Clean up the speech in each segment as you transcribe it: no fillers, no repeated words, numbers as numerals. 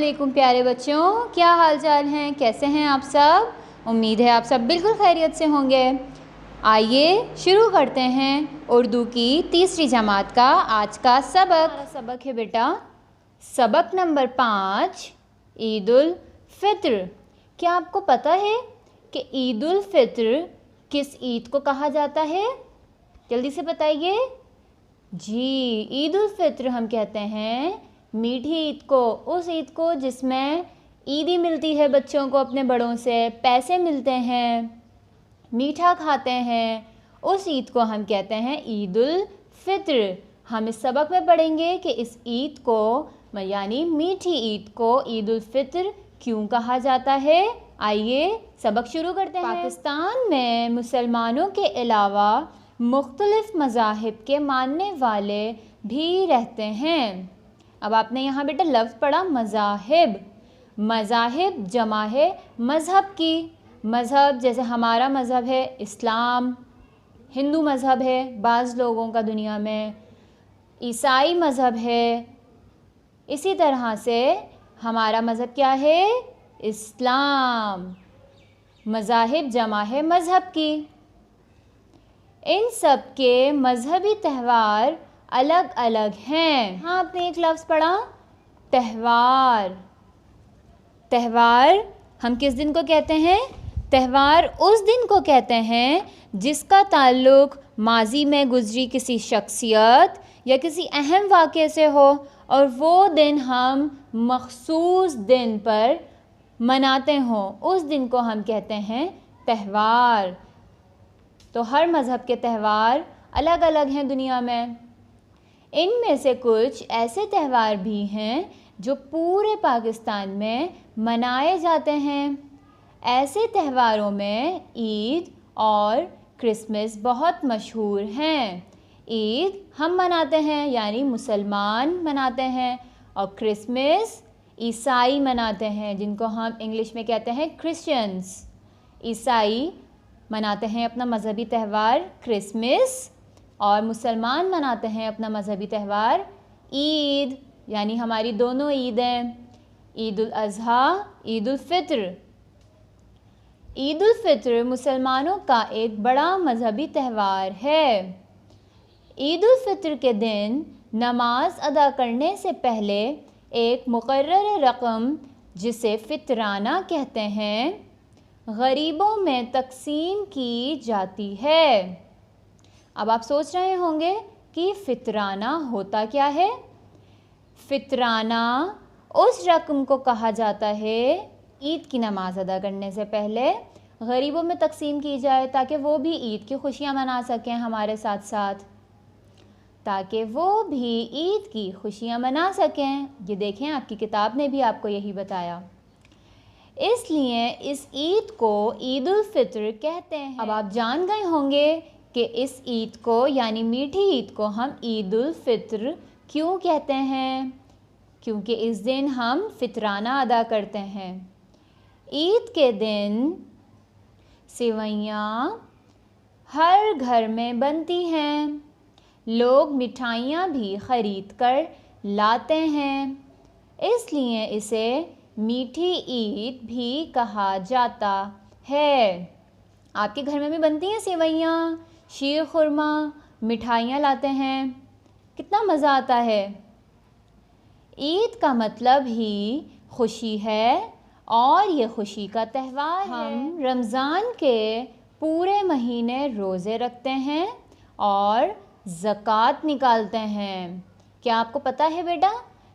वालेकुम प्यारे बच्चों, क्या हाल चाल हैं, कैसे हैं आप सब। उम्मीद है आप सब बिल्कुल खैरियत से होंगे। आइए शुरू करते हैं उर्दू की तीसरी जमात का आज का सबक। हमारा सबक है बेटा सबक नंबर 5, ईद उल फित्र। क्या आपको पता है कि ईद उल फित्र किस ईद को कहा जाता है? जल्दी से बताइए। जी, ईद उल फित्र हम कहते हैं मीठी ईद को, उस ईद को जिसमें ईदी मिलती है बच्चों को अपने बड़ों से, पैसे मिलते हैं, मीठा खाते हैं, उस ईद को हम कहते हैं ईद उल फित्र। हम इस सबक में पढ़ेंगे कि इस ईद को यानी मीठी ईद को ईद उल फित्र क्यों कहा जाता है। आइए सबक शुरू करते हैं। पाकिस्तान में मुसलमानों के अलावा मुख्तलिफ मज़ाहिब के मानने वाले भी रहते हैं। अब आपने यहाँ बेटा लफ्ज़ पढ़ा मज़ाहिब। मज़ाहिब जमा है मज़हब की। मज़हब जैसे हमारा मज़हब है इस्लाम, हिंदू मज़हब है बाज़ लोगों का दुनिया में, ईसाई मज़हब है, इसी तरह से हमारा मज़हब क्या है, इस्लाम। मज़ाहिब जमा है मज़हब की। इन सब के मज़हबी त्यौहार अलग अलग हैं। हाँ, आपने एक लफ्ज़ पढ़ा त्यौहार। त्यौहार हम किस दिन को कहते हैं? त्यौहार उस दिन को कहते हैं जिसका ताल्लुक़ माजी में गुज़री किसी शख्सियत या किसी अहम वाक़े से हो, और वो दिन हम मख़सूस दिन पर मनाते हों, उस दिन को हम कहते हैं त्यौहार। तो हर मज़हब के त्यौहार अलग अलग हैं दुनिया में। इनमें से कुछ ऐसे त्यौहार भी हैं जो पूरे पाकिस्तान में मनाए जाते हैं। ऐसे त्यौहारों में ईद और क्रिसमस बहुत मशहूर हैं। ईद हम मनाते हैं यानी मुसलमान मनाते हैं, और क्रिसमस ईसाई मनाते हैं जिनको हम इंग्लिश में कहते हैं क्रिश्चियंस। ईसाई मनाते हैं अपना मज़हबी त्यौहार क्रिसमस, और मुसलमान मनाते हैं अपना मज़हबी त्यौहार ईद। यानी हमारी दोनों ईदें, ईद उल अज़हा, ईद उल फित्र। ईद उल फित्र मुसलमानों का एक बड़ा मज़हबी त्यौहार है। ईद उल फित्र के दिन नमाज अदा करने से पहले एक मुकर्रर रकम जिसे फितराना कहते हैं गरीबों में तकसीम की जाती है। अब आप सोच रहे होंगे कि फितराना होता क्या है। फितराना उस रकम को कहा जाता है ईद की नमाज अदा करने से पहले गरीबों में तकसीम की जाए, ताकि वो भी ईद की खुशियाँ मना सकें हमारे साथ साथ, ताकि वो भी ईद की खुशियाँ मना सकें। ये देखें, आपकी किताब ने भी आपको यही बताया। इसलिए इस ईद को ईद उल फित्र कहते हैं। अब आप जान गए होंगे कि इस ईद को यानी मीठी ईद को हम ईद उल फित्र क्यों कहते हैं, क्योंकि इस दिन हम फितराना अदा करते हैं। ईद के दिन सेवइयाँ हर घर में बनती हैं। लोग मिठाइयाँ भी ख़रीद कर लाते हैं, इसलिए इसे मीठी ईद भी कहा जाता है। आपके घर में भी बनती हैं सेवइयाँ, शीर खुरमा, मिठाइयाँ लाते हैं, कितना मज़ा आता है। ईद का मतलब ही खुशी है, और ये खुशी का त्यौहार है। हम रमज़ान के पूरे महीने रोज़े रखते हैं और ज़कात निकालते हैं। क्या आपको पता है बेटा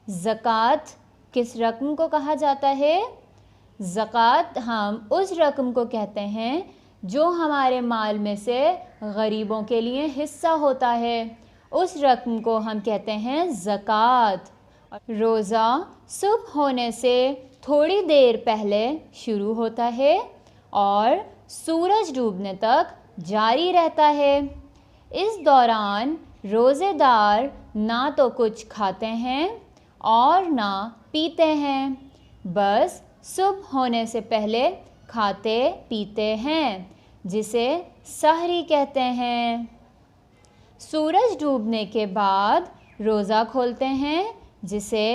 ज़कात किस रकम को कहा जाता है? ज़कात हम उस रकम को कहते हैं जो हमारे माल में से गरीबों के लिए हिस्सा होता है, उस रकम को हम कहते हैं ज़कात। रोज़ा सुबह होने से थोड़ी देर पहले शुरू होता है और सूरज डूबने तक जारी रहता है। इस दौरान रोज़ेदार ना तो कुछ खाते हैं और ना पीते हैं, बस सुबह होने से पहले खाते पीते हैं, जिसे सहरी कहते हैं। सूरज डूबने के बाद रोज़ा खोलते हैं, जिसे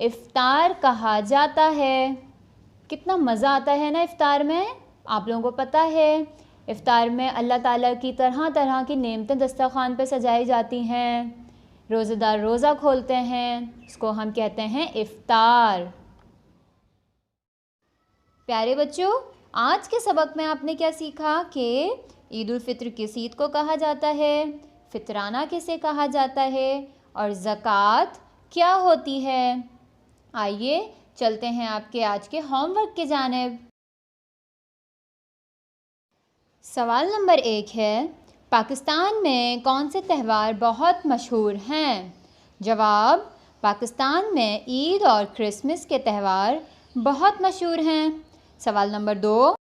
इफ्तार कहा जाता है। कितना मज़ा आता है ना इफ्तार में। आप लोगों को पता है इफ्तार में अल्लाह ताला की तरह तरह की नेमतें दस्तरखान पे सजाई जाती हैं। रोज़ेदार रोज़ा खोलते हैं, उसको हम कहते हैं इफ्तार। प्यारे बच्चों, आज के सबक में आपने क्या सीखा कि ईद उल फित्र किस ईद को कहा जाता है, फितराना किसे कहा जाता है और ज़कात क्या होती है। आइए चलते हैं आपके आज के होमवर्क की जानिब। सवाल नंबर 1 है, पाकिस्तान में कौन से त्यौहार बहुत मशहूर हैं? जवाब, पाकिस्तान में ईद और क्रिसमस के त्यौहार बहुत मशहूर हैं। सवाल नंबर 2,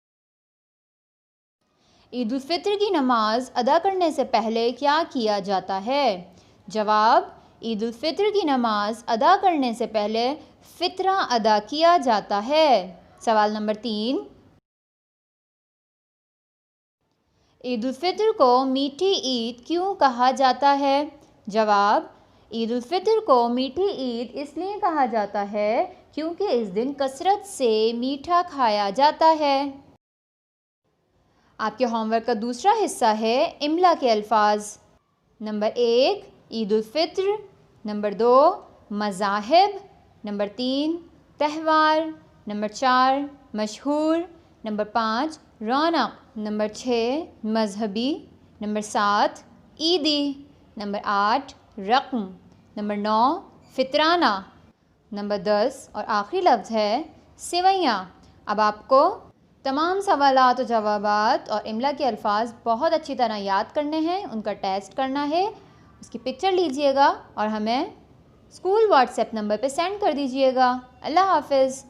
ईद उल फित्र की नमाज अदा करने से पहले क्या किया जाता है? जवाब, ईद उल फित्र की नमाज अदा करने से पहले फितरा अदा किया जाता है। सवाल नंबर 3, ईद उल फित्र को मीठी ईद क्यों कहा जाता है? जवाब, ईद उल फित्र को मीठी ईद इसलिए कहा जाता है क्योंकि इस दिन कसरत से मीठा खाया जाता है। आपके होमवर्क का दूसरा हिस्सा है इमला के अल्फाज। Number 1 Eid ul Fitr, number 2 मज़ाहिब, number 3 त्यौहार, नंबर 4 मशहूर, नंबर 5 रौनक, नंबर 6 मजहबी, नंबर 7 ईदी, नंबर 8 रक़्म, नंबर 9 फितराना, नंबर 10 और आखिरी लफ्ज़ है सेवैयाँ। अब आपको तमाम सवालात और जवाबात और इमला के अल्फाज बहुत अच्छी तरह याद करने हैं, उनका टेस्ट करना है। उसकी पिक्चर लीजिएगा और हमें स्कूल व्हाट्सएप नंबर पे सेंड कर दीजिएगा। अल्लाह हाफ़िज़।